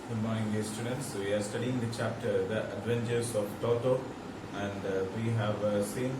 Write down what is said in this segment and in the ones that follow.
Good morning, dear students. We are studying the chapter The Adventures of Toto, and we have seen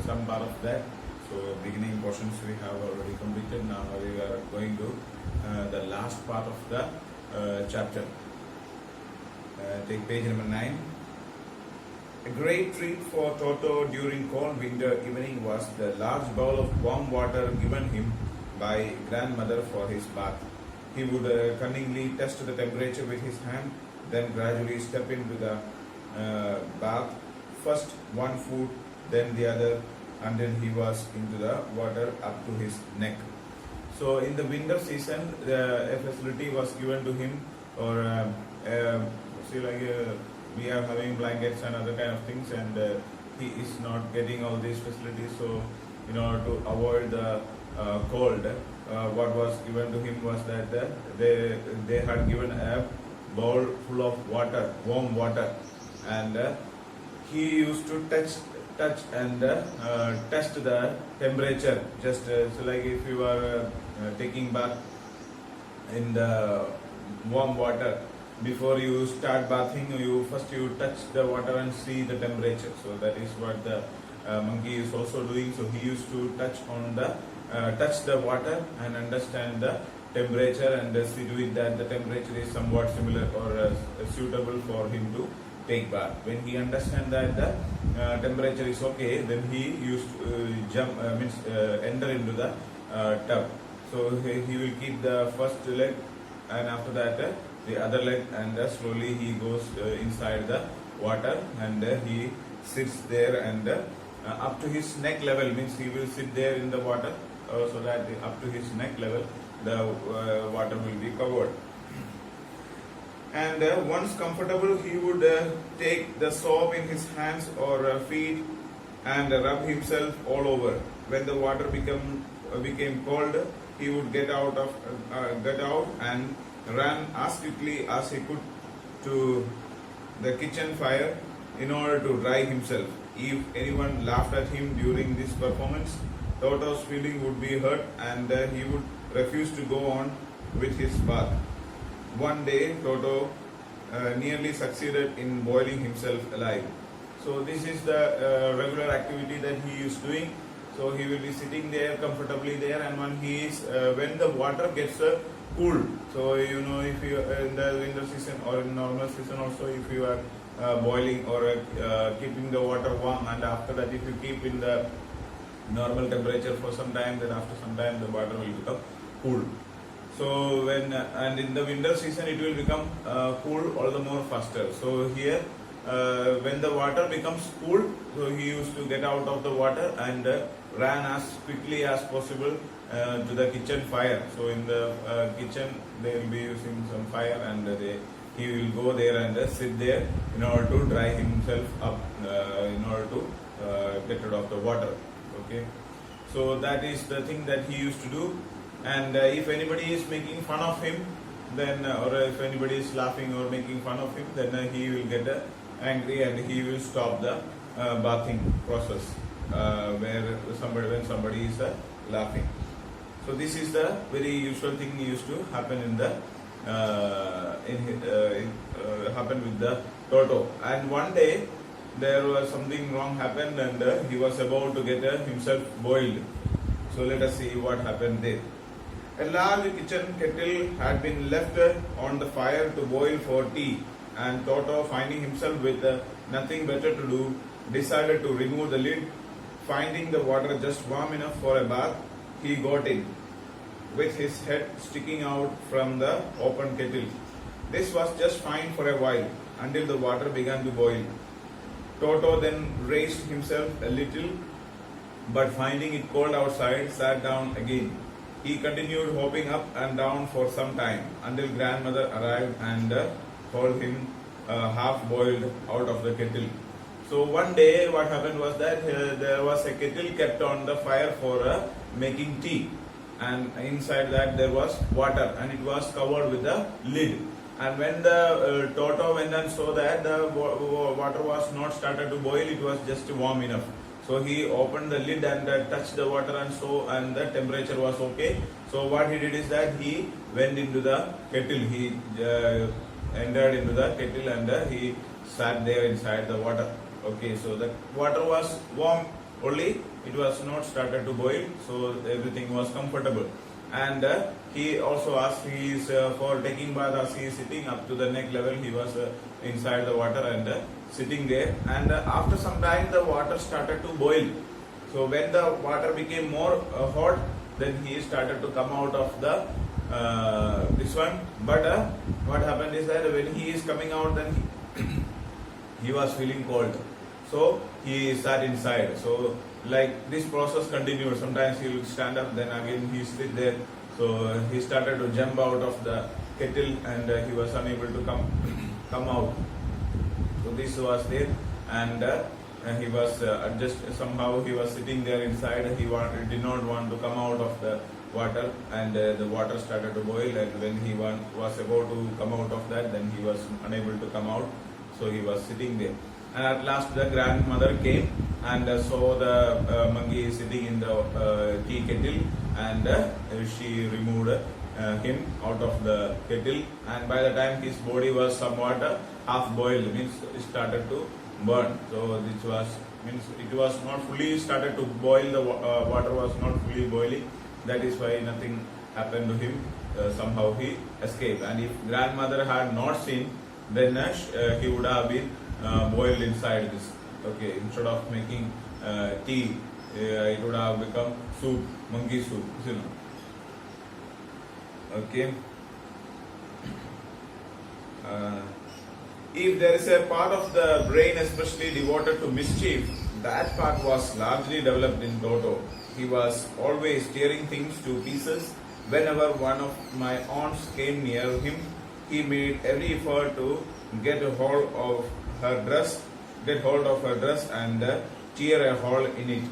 some part of that. So, beginning portions we have already completed. Now we are going to the last part of the chapter. Take page number 9. A great treat for Toto during cold winter evening was the large bowl of warm water given him by grandmother for his bath. He would cunningly test the temperature with his hand, then gradually step into the bath, first one foot, then the other, until he was into the water up to his neck. So in the winter season, a facility was given to him, or we are having blankets and other kind of things, and he is not getting all these facilities. So in order to avoid the cold, what was given to him was that they had given a bowl full of water, warm water, and he used to touch and test the temperature. Just so like if you are taking bath in the warm water, before you start bathing, you touch the water and see the temperature. So that is what the monkey is also doing. So he used to touch the water and understand the temperature, and see to it that the temperature is somewhat similar or suitable for him to take bath. When he understands that the temperature is okay, then he used to enter into the tub. So he will keep the first leg, and after that the other leg, and slowly he goes inside the water, and he sits there, and up to his neck level, means he will sit there in the water, so that up to his neck level the water will be covered. And once comfortable, he would take the soap in his hands or feet and rub himself all over. When the water became cold, he would get out and ran as quickly as he could to the kitchen fire in order to dry himself. If anyone laughed at him during this performance, Toto's feeling would be hurt, and he would refuse to go on with his bath. One day, Toto nearly succeeded in boiling himself alive. So this is the regular activity that he is doing. So he will be sitting there comfortably there, and when the water gets cool. So if you in the winter season or in normal season also, if you are boiling or keeping the water warm, and after that if you keep in the normal temperature for some time, then after some time the water will become cool. So and in the winter season it will become cool all the more faster. So here when the water becomes cool, so he used to get out of the water and ran as quickly as possible to the kitchen fire. So in the kitchen they will be using some fire, and he will go there and sit there in order to dry himself up, in order to get rid of the water. Okay, so that is the thing that he used to do. And if anybody is making fun of him, then or if anybody is laughing or making fun of him, then he will get angry, and he will stop the bathing process when somebody is laughing. So this is the very usual thing used to happen in the happen with the Toto. And one day there was something wrong happened, and he was about to get himself boiled. So let us see what happened there. A large kitchen kettle had been left on the fire to boil for tea, and Toto, finding himself with nothing better to do, decided to remove the lid. Finding the water just warm enough for a bath, he got in, with his head sticking out from the open kettle. This was just fine for a while, until the water began to boil. Toto then raised himself a little, but finding it cold outside, sat down again. He continued hopping up and down for some time, until grandmother arrived and called him half boiled out of the kettle. So one day what happened was that there was a kettle kept on the fire for making tea, and inside that there was water, and it was covered with a lid. And when the Toto went and saw that the water was not started to boil, it was just warm enough. So he opened the lid and touched the water and the temperature was okay. So what he did is that he went into the kettle. He entered into the kettle and he sat there inside the water. Okay, so the water was warm only, it was not started to boil, so everything was comfortable. And he also asked, he is for taking bath, as he is sitting up to the neck level, he was inside the water and sitting there. And after some time the water started to boil. So when the water became more hot, then he started to come out of the this one. But what happened is that when he is coming out, then he was feeling cold. So he sat inside. So like this process continued. Sometimes he will stand up, then again he sit there. So he started to jump out of the kettle and he was unable to come out. So this was there, and he was just somehow he was sitting there inside. He did not want to come out of the water, and the water started to boil. And when he was about to come out of that, then he was unable to come out. So he was sitting there. And at last the grandmother came and saw the monkey sitting in the tea kettle, and she removed him out of the kettle. And by the time his body was somewhat half boiled, means it started to burn. So this was, means it was not fully started to boil, the water was not fully boiling. That is why nothing happened to him. Somehow he escaped. And if grandmother had not seen, then he would have been boiled inside this. Okay, instead of making tea, it would have become soup, monkey soup. You know. Okay. If there is a part of the brain especially devoted to mischief, that part was largely developed in Toto. He was always tearing things to pieces. Whenever one of my aunts came near him, he made every effort to get hold of her dress and tear a hole in it.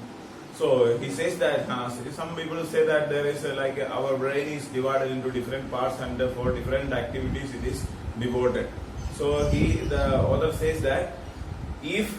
So he says that some people say that there is like our brain is divided into different parts, and for different activities it is devoted. So the author says that if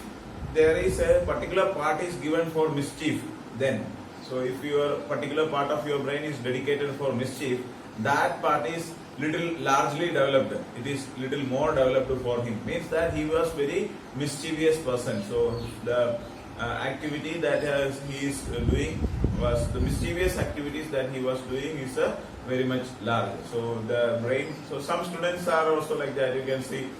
there is a particular part is given for mischief, then so if your particular part of your brain is dedicated for mischief, that part is largely developed. It is little more developed for him. Means that he was very mischievous person. So the activity that he is doing was the mischievous activities that he was doing is very much large. So the brain. So some students are also like that. You can see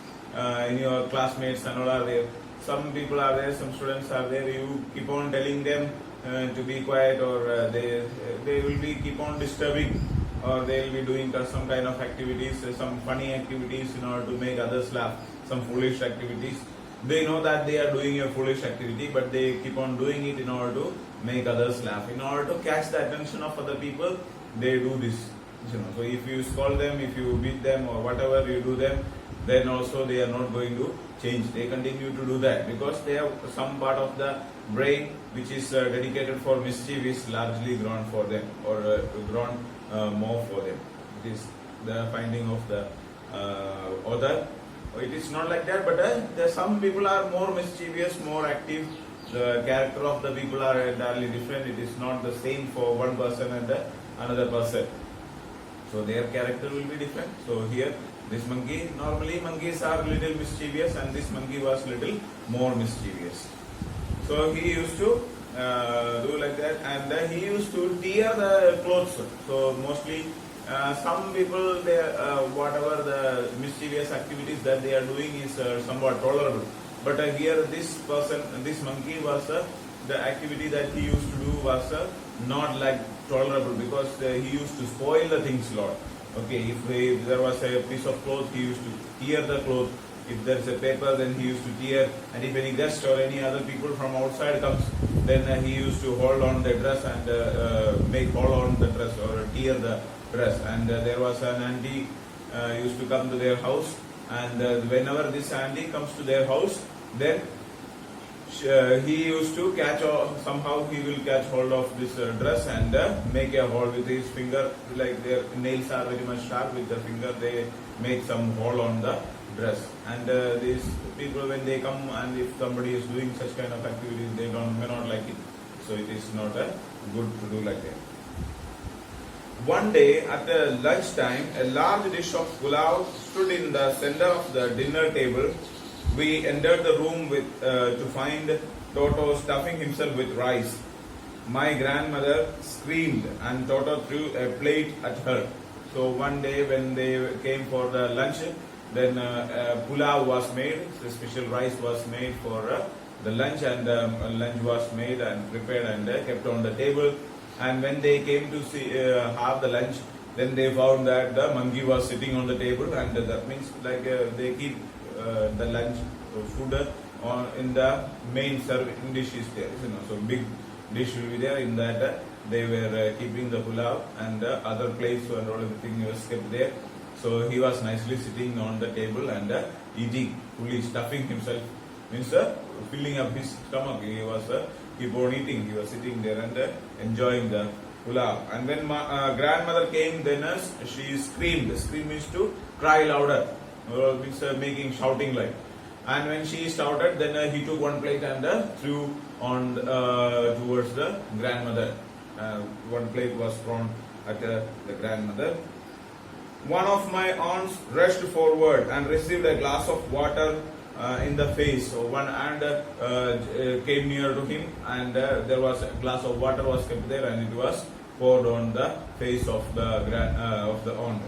in your classmates and all are there. Some people are there. Some students are there. You keep on telling them to be quiet, or they will be keep on disturbing, or they will be doing some kind of activities, some funny activities in order to make others laugh, some foolish activities. They know that they are doing a foolish activity, but they keep on doing it in order to make others laugh. In order to catch the attention of other people, they do this. You know, so if you scold them, if you beat them, or whatever you do them, then also they are not going to change. They continue to do that because they have some part of the brain which is dedicated for mischief is largely grown for them, or grown more for them. It is the finding of the author. It is not like that, but there some people are more mischievous, more active. The character of the people are entirely different. It is not the same for one person and another person. So their character will be different. So here, this monkey, normally monkeys are little mischievous, and this monkey was little more mischievous. So he used to do like that, and he used to tear the clothes. So mostly some people, they whatever the mischievous activities that they are doing is somewhat tolerable. But here this person, this monkey was the activity that he used to do was not like tolerable, because he used to spoil the things a lot. Okay, if there was a piece of cloth, he used to tear the cloth. If there is a paper, then he used to tear. And if any guest or any other people from outside comes, then he used to hold on the dress and make hole on the dress or tear the dress. And there was an auntie used to come to their house, and whenever this auntie comes to their house, then he used to catch, somehow he will catch hold of this dress and make a hole with his finger. Like their nails are very much sharp, with the finger they make some hole on the dress. And these people, when they come and if somebody is doing such kind of activities, they may not like it. So it is not good to do like that. One day at the lunchtime, a large dish of pulao stood in the center of the dinner table. We entered the room to find Toto stuffing himself with rice. My grandmother screamed and Toto threw a plate at her. So one day when they came for the lunch, then pulao was made, the special rice was made for the lunch, and lunch was made and prepared and kept on the table. And when they came to see have the lunch, then they found that the monkey was sitting on the table, and that means like they keep the lunch food in the main serving dish is there, so big dish will be there. In that they were keeping the pulao and other plates and all everything was kept there. So he was nicely sitting on the table and eating, fully stuffing himself, means filling up his stomach. He was keep on eating. He was sitting there and enjoying the pulao. And when my grandmother came, then she screamed. Scream means to cry louder, means making shouting like. And when she shouted, then he took one plate and threw on towards the grandmother. One plate was thrown at the grandmother. One of my aunts rushed forward and received a glass of water in the face. So one aunt came near to him, and there was a glass of water was kept there, and it was poured on the face of the aunt.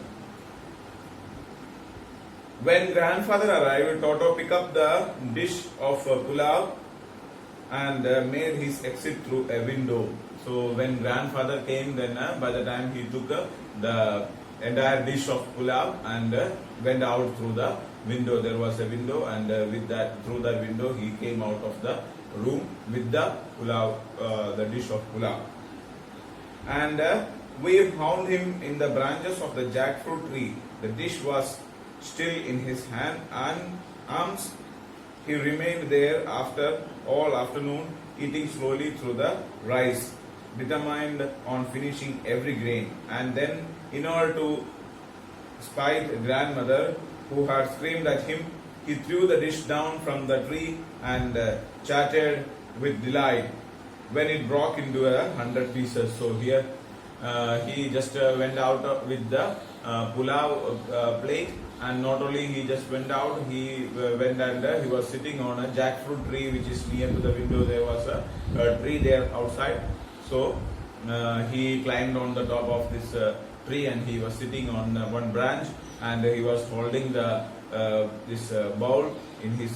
When grandfather arrived, Toto picked up the dish of pulao and made his exit through a window. So when grandfather came, then by the time he took the entire dish of pulao and went out through the window. There was a window, and with that, through that window, he came out of the room with the pulao, the dish of pulao. And we found him in the branches of the jackfruit tree. The dish was still in his hand and arms. He remained there after all afternoon, eating slowly through the rice, determined on finishing every grain. And then, in order to spite grandmother, who had screamed at him, he threw the dish down from the tree and chattered with delight when it broke into 100 pieces. So here he just went out with the pulao plate, and not only he just went out, he went and he was sitting on a jackfruit tree which is near to the window. There was a tree there outside. So he climbed on the top of this tree, and he was sitting on one branch, and he was holding the this bowl in his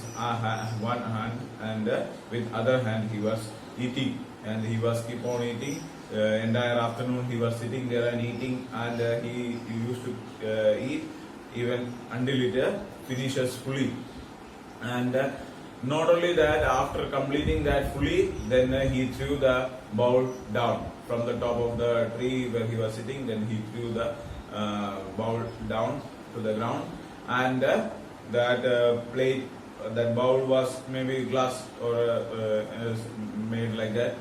one hand, and with other hand he was eating, and he was keep on eating. Entire afternoon he was sitting there and eating, and he used to eat even until it finishes fully. And not only that, after completing that fully, then he threw the bowl down from the top of the tree where he was sitting. Then he threw the bowl down to the ground, and that plate, that bowl was maybe glass or made like that,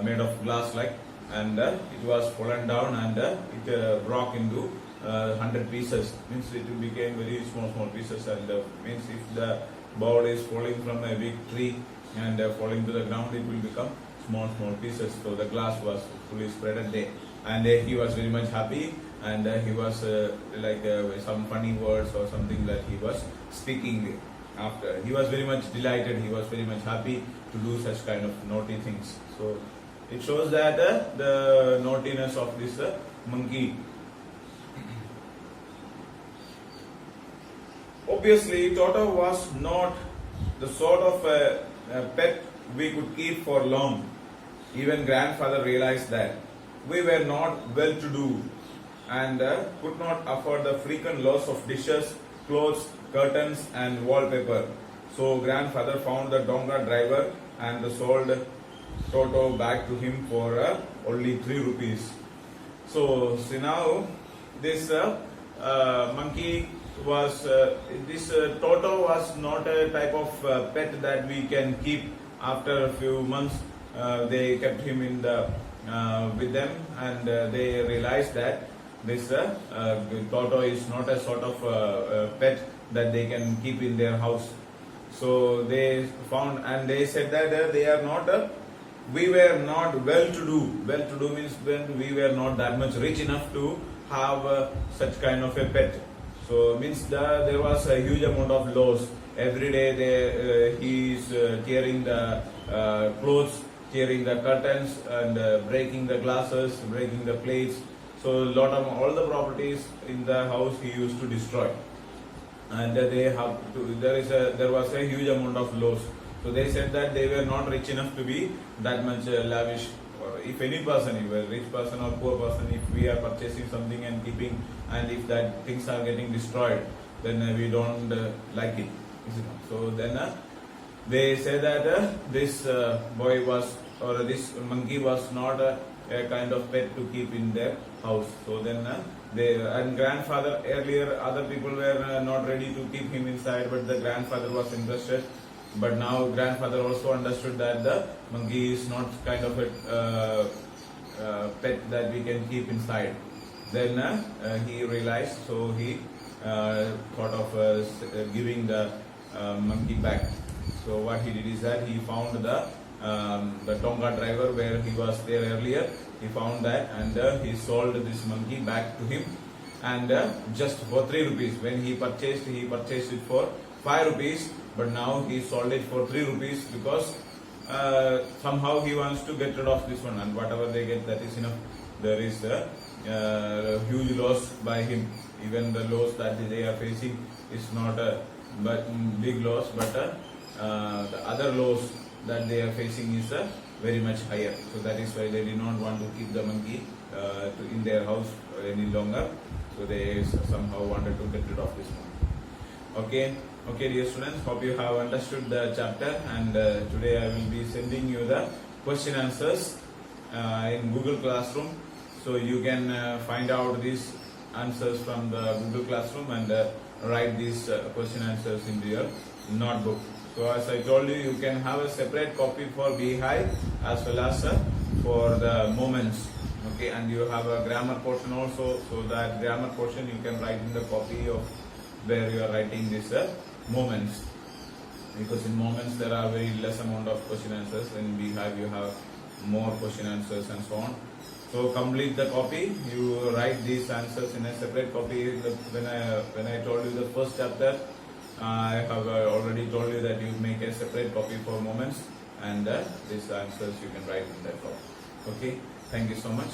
made of glass like, and it was fallen down, and it broke into 100 pieces. Means it became very small pieces, and means if the bowl is falling from a big tree and falling to the ground, it will become small pieces. So the glass was fully spread there, and he was very much happy, and he was like some funny words or something that he was speaking after. He was very much delighted. He was very much happy to do such kind of naughty things. So it shows that the naughtiness of this monkey. Obviously, Toto was not the sort of a pet we could keep for long. Even grandfather realized that we were not well-to-do and could not afford the frequent loss of dishes, clothes, curtains and wallpaper. So grandfather found the donga driver and sold Toto back to him for only 3 rupees. So now this monkey was Toto was not a type of pet that we can keep. After a few months, they kept him in the with them, and they realized that this tortoise is not a sort of pet that they can keep in their house. So they found and they said that they are not. We were not well-to-do. Well-to-do means when we were not that much rich enough to have such kind of a pet. So means there was a huge amount of loss. Every day he is tearing the clothes, tearing the curtains, and breaking the glasses, breaking the plates. So lot of all the properties in the house he used to destroy, and there was a huge amount of loss. So they said that they were not rich enough to be that much lavish. Or if any person, if a rich person or poor person, if we are purchasing something and keeping, and if that things are getting destroyed, then we don't like it. So then they say that this boy was, or this monkey was not a kind of pet to keep in their house. So then and grandfather, earlier other people were not ready to keep him inside, but the grandfather was interested. But now grandfather also understood that the monkey is not kind of a pet that we can keep inside. Then he realized, so he thought of giving the monkey back. So what he did is that he found the Tonga driver where he was there earlier. He found that, and he sold this monkey back to him, and just for 3 rupees. When he purchased it for 5 rupees, but now he sold it for 3 rupees because somehow he wants to get rid of this one, and whatever they get, that is enough. There is a huge loss by him. Even the loss that they are facing is not a big loss, but the other loss that they are facing is very much higher. So that is why they did not want to keep the monkey in their house any longer. So they somehow wanted to get rid of this one. Okay, dear students, hope you have understood the chapter, and today I will be sending you the question answers in Google Classroom. So you can find out these answers from the Google Classroom and write these question answers into your notebook. So as I told you, you can have a separate copy for Beehive as well as for the moments. Okay, and you have a grammar portion also. So that grammar portion you can write in the copy of where you are writing these moments. Because in moments there are very less amount of question answers. In Beehive you have more question answers and so on. So complete the copy. You write these answers in a separate copy. When I told you the first chapter, I have already told you that you make a separate copy for moments, and these answers you can write in that copy. Okay, thank you so much.